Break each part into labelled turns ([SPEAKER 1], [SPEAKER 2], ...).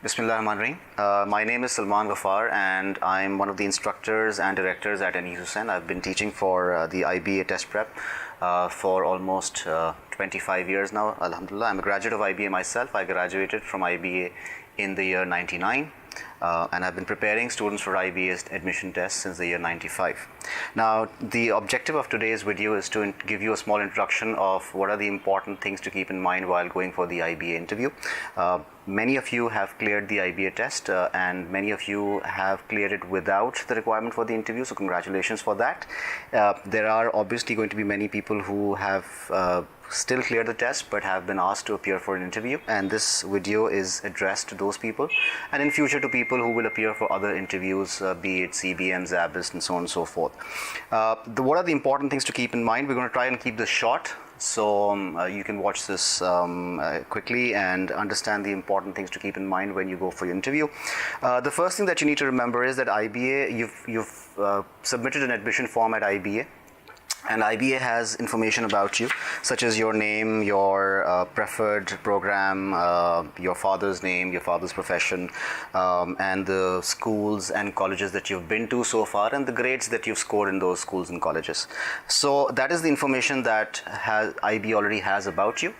[SPEAKER 1] Bismillahirrahmanirrahim. My name is Salman Graffar and I'm one of the instructors and directors at NE Hussain. I've been teaching for the IBA test prep for almost 25 years now, Alhamdulillah. I'm a graduate of IBA myself. I graduated from IBA in the year 99. And I've been preparing students for IBA's admission tests since the year 95. Now, the objective of today's video is to give you a small introduction of what are the important things to keep in mind while going for the IBA interview. Many of you have cleared the IBA test and many of you have cleared it without the requirement for the interview, so congratulations for that. There are obviously going to be many people who have still cleared the test but have been asked to appear for an interview, and this video is addressed to those people and in future to people who will appear for other interviews, be it CBM, ZABIST and so on and so forth. What are the important things to keep in mind? We're going to try and keep this short, so you can watch this quickly and understand the important things to keep in mind when you go for your interview. The first thing that you need to remember is that IBA, you've submitted an admission form at IBA, and IBA has information about you, such as your name, your preferred program, your father's name, your father's profession, and the schools and colleges that you've been to so far, and the grades that you've scored in those schools and colleges. So that is the information that IBA already has about you,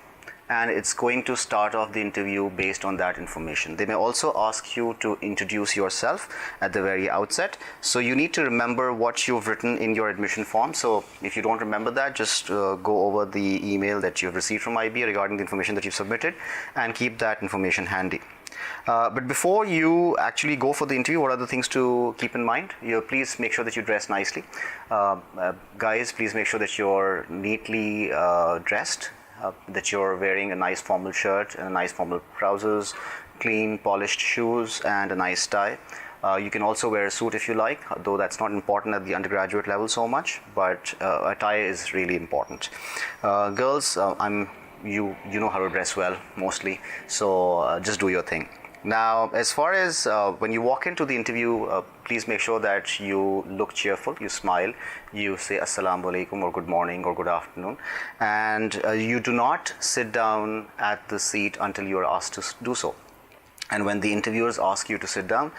[SPEAKER 1] and it's going to start off the interview based on that information. They may also ask you to introduce yourself at the very outset, so you need to remember what you've written in your admission form. So if you don't remember that, just go over the email that you've received from IBA regarding the information that you've submitted and keep that information handy. But before you actually go for the interview, what are the things to keep in mind? Please make sure that you dress nicely. Guys, please make sure that you're neatly dressed. That you're wearing a nice formal shirt and a nice formal trousers, clean polished shoes and a nice tie. You can also wear a suit if you like, though that's not important at the undergraduate level so much, but a tie is really important. Girls, you know how to dress well mostly, so just do your thing. Now, as far as when you walk into the interview, please make sure that you look cheerful, you smile, you say Assalamu alaikum or good morning or good afternoon, and you do not sit down at the seat until you are asked to do so. And when the interviewers ask you to sit down,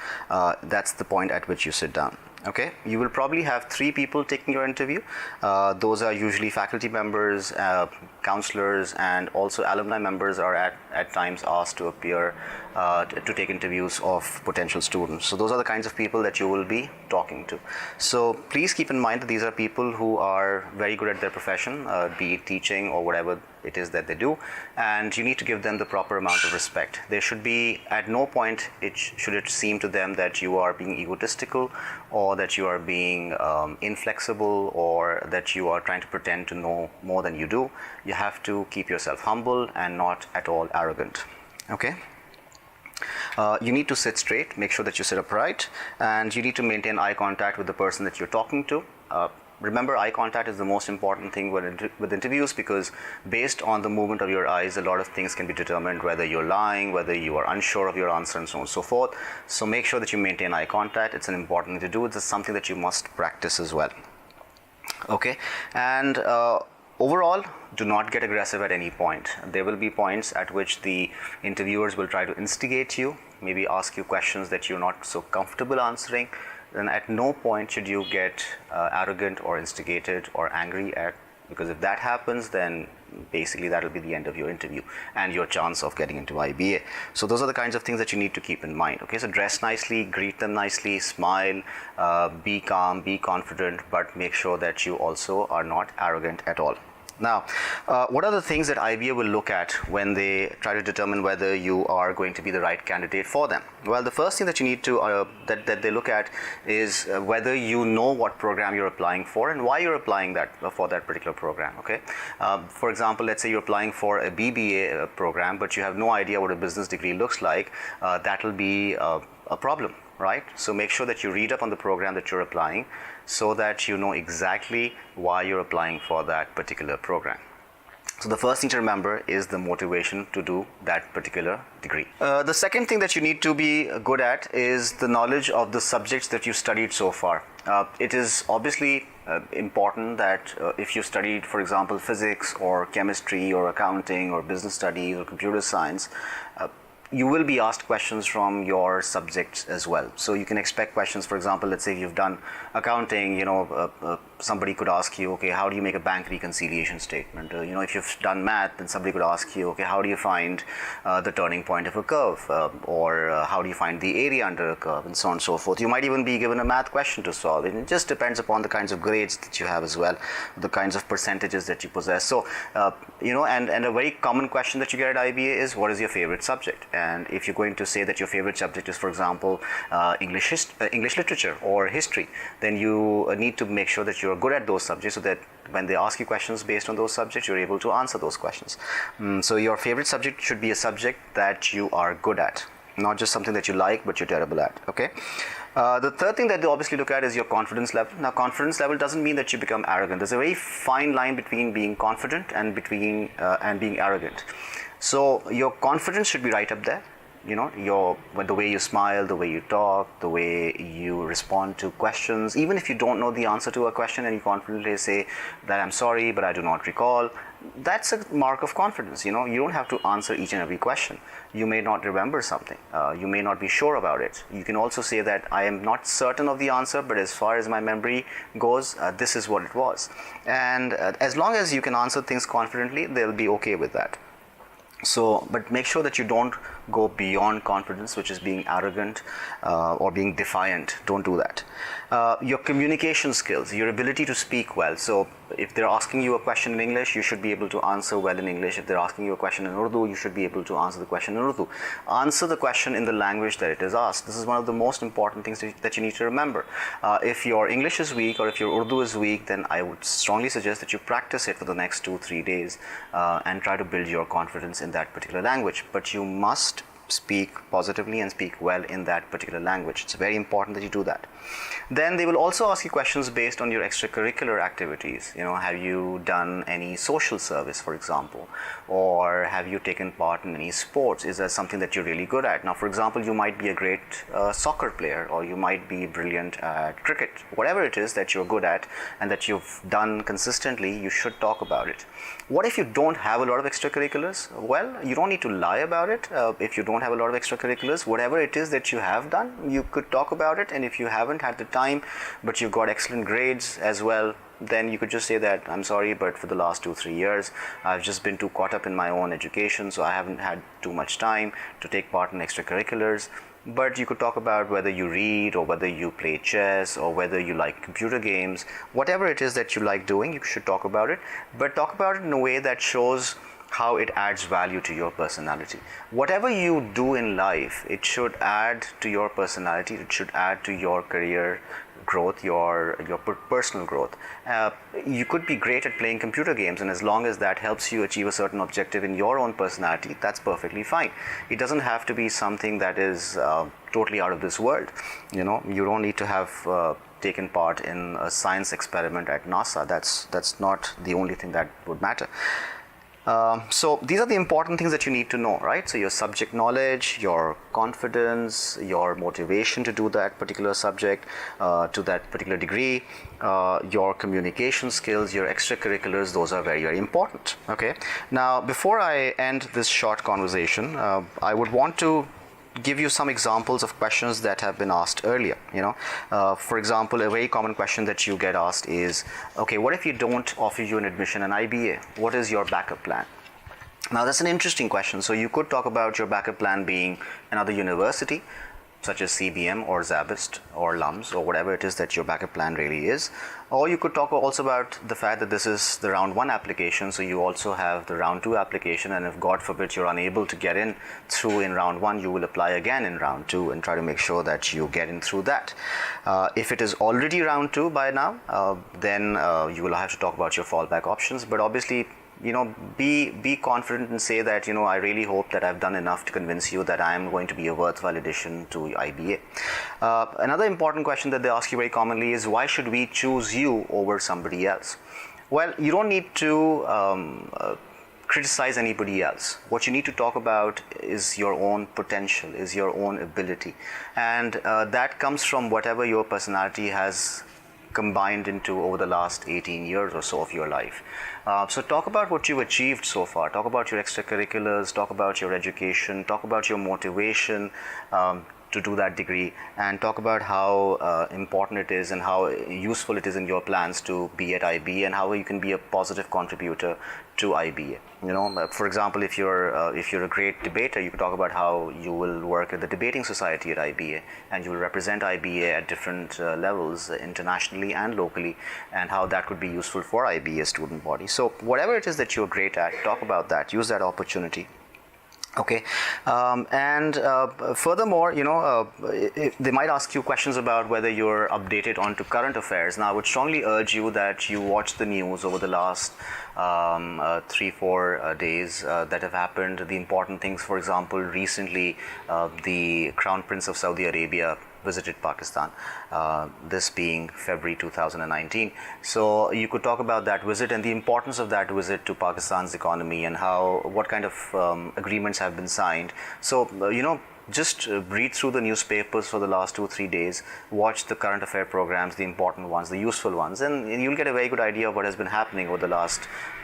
[SPEAKER 1] that's the point at which you sit down. Okay, you will probably have 3 people taking your interview. Those are usually faculty members, counselors, and also alumni members are at times asked to appear to take interviews of potential students. So those are the kinds of people that you will be talking to. So please keep in mind that these are people who are very good at their profession, be it teaching or whatever it is that they do, and you need to give them the proper amount of respect. There should be, at no point should it seem to them that you are being egotistical or that you are being inflexible or that you are trying to pretend to know more than you do. You have to keep yourself humble and not at all arrogant. Okay? You need to sit straight, make sure that you sit upright, and you need to maintain eye contact with the person that you're talking to. Remember, eye contact is the most important thing with interviews, because based on the movement of your eyes, a lot of things can be determined, whether you're lying, whether you are unsure of your answer, and so on and so forth. So make sure that you maintain eye contact. It's an important thing to do. It's something that you must practice as well. Okay, and overall, do not get aggressive at any point. There will be points at which the interviewers will try to instigate you, maybe ask you questions that you're not so comfortable answering. Then at no point should you get arrogant or instigated or angry at, because if that happens, then basically that will be the end of your interview and your chance of getting into IBA. So those are the kinds of things that you need to keep in mind. Okay, so dress nicely, greet them nicely, smile, be calm, be confident, but make sure that you also are not arrogant at all. Now, what are the things that IBA will look at when they try to determine whether you are going to be the right candidate for them? Well, the first thing that you need to that they look at is whether you know what program you're applying for and why you're applying for that particular program. Okay, for example, let's say you're applying for a BBA program, but you have no idea what a business degree looks like. That will be a problem, right? So make sure that you read up on the program that you're applying, so that you know exactly why you're applying for that particular program. So the first thing to remember is the motivation to do that particular degree. The second thing that you need to be good at is the knowledge of the subjects that you studied so far. It is obviously important that if you studied, for example, physics or chemistry or accounting or business studies or computer science, you will be asked questions from your subjects as well. So you can expect questions, for example, let's say you've done accounting, somebody could ask you, okay, how do you make a bank reconciliation statement? If you've done math, then somebody could ask you, okay, how do you find the turning point of a curve? Or how do you find the area under a curve, and so on and so forth. You might even be given a math question to solve, and it just depends upon the kinds of grades that you have as well, the kinds of percentages that you possess. So, and a very common question that you get at IBA is, what is your favorite subject? And if you're going to say that your favorite subject is, for example, English literature or history, then you need to make sure that you're good at those subjects, so that when they ask you questions based on those subjects, you're able to answer those questions. So your favorite subject should be a subject that you are good at, not just something that you like but you're terrible at. Okay. The third thing that they obviously look at is your confidence level. Now, confidence level doesn't mean that you become arrogant. There's a very fine line between being confident and being arrogant. So your confidence should be right up there. The way you smile, the way you talk, the way you respond to questions. Even if you don't know the answer to a question and you confidently say that I'm sorry, but I do not recall, that's a mark of confidence. You don't have to answer each and every question. You may not remember something. You may not be sure about it. You can also say that I am not certain of the answer, but as far as my memory goes, this is what it was. And as long as you can answer things confidently, they'll be okay with that. So, but make sure that you don't go beyond confidence, which is being arrogant or being defiant. Don't do that. Your communication skills, your ability to speak well. So if they're asking you a question in English, you should be able to answer well in English. If they're asking you a question in Urdu, you should be able to answer the question in Urdu. Answer the question in the language that it is asked. This is one of the most important things that you need to remember. If your English is weak or if your Urdu is weak, then I would strongly suggest that you practice it for the next 2-3 days and try to build your confidence in that particular language. But you must speak positively and speak well in that particular language. It's very important that you do that. Then they will also ask you questions based on your extracurricular activities. Have you done any social service, for example, or have you taken part in any sports? Is that something that you're really good at? Now, for example, you might be a great soccer player, or you might be brilliant at cricket. Whatever it is that you're good at and that you've done consistently, you should talk about it. What if you don't have a lot of extracurriculars? Well, you don't need to lie about it. If you don't have a lot of extracurriculars, whatever it is that you have done, you could talk about it. And if you haven't had the time, but you've got excellent grades as well, then you could just say that, I'm sorry, but for the last 2-3 years, I've just been too caught up in my own education, so I haven't had too much time to take part in extracurriculars. But you could talk about whether you read, or whether you play chess, or whether you like computer games. Whatever it is that you like doing, you should talk about it. But talk about it in a way that shows how it adds value to your personality. Whatever you do in life, it should add to your personality. It should add to your career growth, your personal growth. You could be great at playing computer games, and as long as that helps you achieve a certain objective in your own personality, that's perfectly fine. It doesn't have to be something that is totally out of this world. You don't need to have taken part in a science experiment at NASA. That's not the only thing that would matter. So these are the important things that you need to know, right? So your subject knowledge, your confidence, your motivation to do that particular subject, to that particular degree, your communication skills, your extracurriculars, those are very, very important. Okay. Now, before I end this short conversation, I would want to give you some examples of questions that have been asked earlier. For example, a very common question that you get asked is, okay, what if you don't offer you an admission in IBA? What is your backup plan? Now, that's an interesting question. So you could talk about your backup plan being another university, such as CBM or Zabist or LUMS or whatever it is that your backup plan really is. Or you could talk also about the fact that this is the round 1 application, so you also have the round 2 application, and if God forbid you're unable to get in through in round 1, you will apply again in round 2 and try to make sure that you get in through that. If it is already round 2 by now, then you will have to talk about your fallback options, but obviously be confident and say that, I really hope that I've done enough to convince you that I am going to be a worthwhile addition to IBA. Another important question that they ask you very commonly is, why should we choose you over somebody else? Well, you don't need to criticize anybody else. What you need to talk about is your own potential, is your own ability. And that comes from whatever your personality has combined into over the last 18 years or so of your life. So talk about what you've achieved so far. Talk about your extracurriculars, talk about your education, talk about your motivation to do that degree, and talk about how important it is and how useful it is in your plans to be at IBA, and how you can be a positive contributor to IBA. For example, if you're a great debater, you can talk about how you will work at the debating society at IBA, and you will represent IBA at different levels internationally and locally, and how that could be useful for IBA student body. So whatever it is that you're great at, talk about that. Use that opportunity. Okay, and furthermore, they might ask you questions about whether you're updated onto current affairs. Now, I would strongly urge you that you watch the news over the last 3-4 days that have happened. The important things, for example, recently the Crown Prince of Saudi Arabia visited Pakistan, this being February 2019. So you could talk about that visit and the importance of that visit to Pakistan's economy, and what kind of agreements have been signed. So, just read through the newspapers for the last 2-3 days, watch the current affair programs, the important ones, the useful ones, and you'll get a very good idea of what has been happening over the last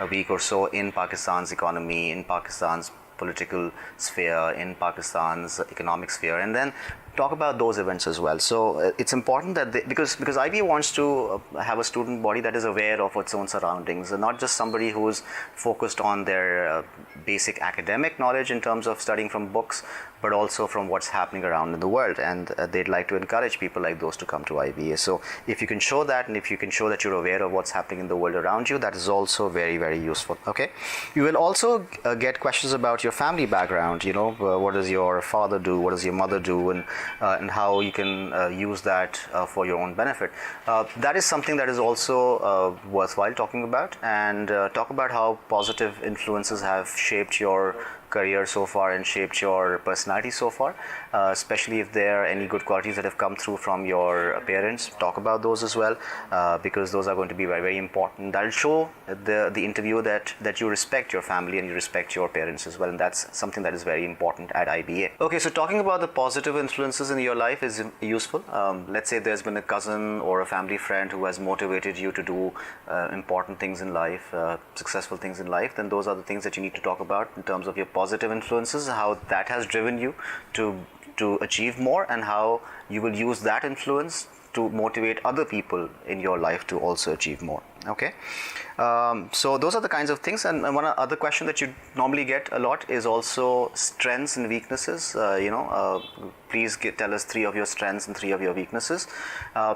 [SPEAKER 1] week or so in Pakistan's economy, in Pakistan's political sphere, in Pakistan's economic sphere, and then talk about those events as well. So it's important that because IBA wants to have a student body that is aware of its own surroundings, and not just somebody who's focused on their basic academic knowledge in terms of studying from books, but also from what's happening around in the world. And they'd like to encourage people like those to come to IBA. So if you can show that, and if you can show that you're aware of what's happening in the world around you, that is also very, very useful. Okay, you will also get questions about your family background. What does your father do, what does your mother do, and how you can use that for your own benefit. That is something that is also worthwhile talking about, and talk about how positive influences have shaped your career so far and shaped your personality so far, especially if there are any good qualities that have come through from your parents. Talk about those as well, because those are going to be very, very important. That will show the interviewer that you respect your family and you respect your parents as well, and that's something that is very important at IBA. Okay, so talking about the positive influences in your life is useful. Let's say there's been a cousin or a family friend who has motivated you to do important things in life, successful things in life, then those are the things that you need to talk about in terms of your positive influences, how that has driven you to achieve more, and how you will use that influence to motivate other people in your life to also achieve more. Okay, so those are the kinds of things. And one other question that you normally get a lot is also strengths and weaknesses. Please tell us 3 of your strengths and 3 of your weaknesses.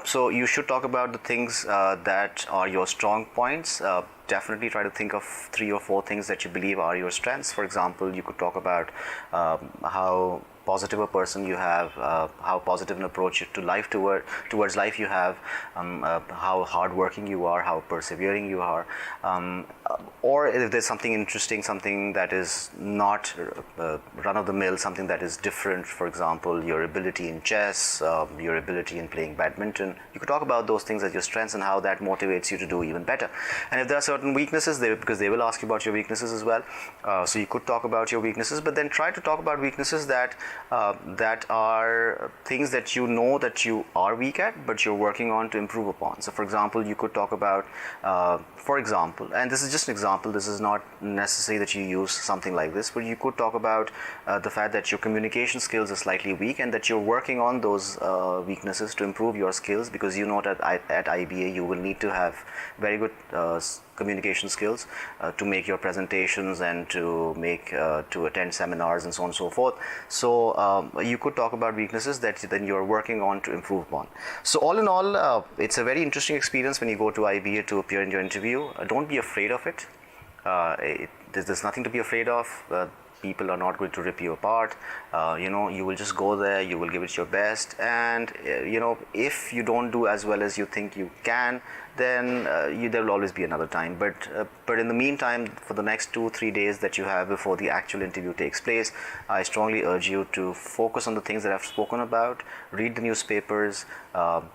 [SPEAKER 1] So you should talk about the things that are your strong points. Definitely try to think of 3 or 4 things that you believe are your strengths. For example, you could talk about how positive a person you have, how positive an approach to life towards life you have, how hardworking you are, how persevering you are, or if there's something interesting, something that is not run-of-the-mill, something that is different. For example, your ability in chess, your ability in playing badminton. You could talk about those things as your strengths and how that motivates you to do even better. And if there are certain weaknesses, because they will ask you about your weaknesses as well, so you could talk about your weaknesses, but then try to talk about weaknesses that are things that you know that you are weak at, but you're working on to improve upon. So for example, you could talk about, and this is just an example, this is not necessary that you use something like this, but you could talk about the fact that your communication skills are slightly weak, and that you're working on those weaknesses to improve your skills, because you know that at IBA you will need to have very good communication skills to make your presentations and to attend seminars and so on and so forth. So you could talk about weaknesses that then you're working on to improve upon. So all in all, it's a very interesting experience when you go to IBA to appear in your interview. Don't be afraid of it. There's nothing to be afraid of. People are not going to rip you apart. You will just go there, you will give it your best, and if you don't do as well as you think you can, then there will always be another time. But in the meantime, for the next 2-3 days that you have before the actual interview takes place, I strongly urge you to focus on the things that I've spoken about. Read the newspapers,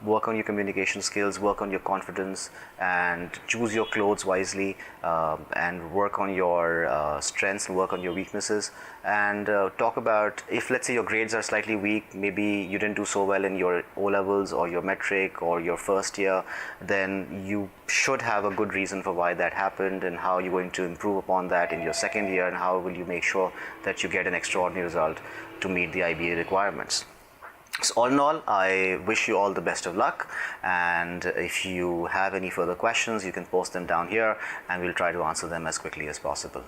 [SPEAKER 1] work on your communication skills, work on your confidence, and choose your clothes wisely, and work on your strengths and work on your weaknesses, and talk about, if let's say your grades are slightly weak, maybe you didn't do so well in your O levels or your metric or your first year, then you should have a good reason for why that happened and how you're going to improve upon that in your second year, and how will you make sure that you get an extraordinary result to meet the IBA requirements. So all in all, I wish you all the best of luck, and if you have any further questions, you can post them down here and we'll try to answer them as quickly as possible.